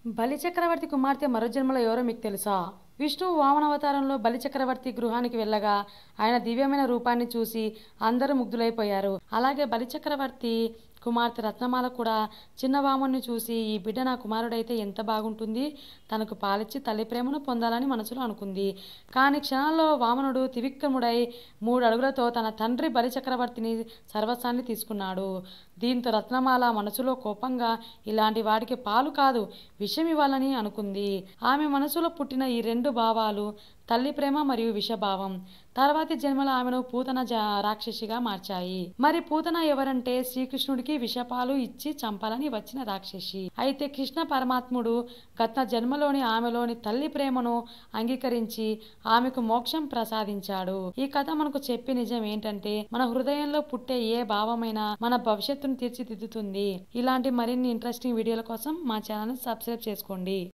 బలిచక్రవర్తి కుమార్తె మరో జన్మలో ఎవరో మీకు తెలుసా? విష్ణువు వామనావతారంలో బలిచక్రవర్తి గృహానికి వెళ్ళగా ఆయన దివ్యమైన రూపాన్ని చూసి అందరూ ముగ్ధులైపోయారు. అలాగే బలిచక్రవర్తి కుమార్తె రత్నమాల కూడా చిన్న వామనుని చూసి ఈ బిడ్డ నా కుమారుడైతే ఎంత బాగుంటుంది, తనకు పాలిచ్చి తల్లి ప్రేమను పొందాలని మనసులో అనుకుంది. కానీ క్షణాల్లో వామనుడు త్రివిక్రముడై 3 అడుగులతో తన తండ్రి బలిచక్రవర్తిని సర్వస్వాన్ని తీసుకున్నాడు. దీంతో రత్నమాల మనసులో కోపంగా ఇలాంటి వాడికి పాలు కాదు విషం ఇవ్వాలని అనుకుంది. ఆమె మనసులో పుట్టిన ఈ 2 భావాలు తల్లి ప్రేమ మరియు విషభావం తర్వాతి జన్మలో ఆమెను పూతన రాక్షసిగా మార్చాయి. మరి పూతన ఎవరంటే శ్రీకృష్ణుడికి విషపాలు ఇచ్చి చంపాలని వచ్చిన రాక్షసి. అయితే కృష్ణ పరమాత్ముడు గత జన్మలోని ఆమెలోని తల్లి ప్రేమను అంగీకరించి ఆమెకు మోక్షం ప్రసాదించాడు. ఈ కథ మనకు చెప్పే నిజం ఏంటంటే మన హృదయంలో పుట్టే ఏ భావమైనా మన భవిష్యత్తును తీర్చిదిద్దుతుంది. ఇలాంటి మరిన్ని ఇంట్రెస్టింగ్ వీడియోల కోసం మా ఛానల్ని సబ్స్క్రైబ్ చేసుకోండి.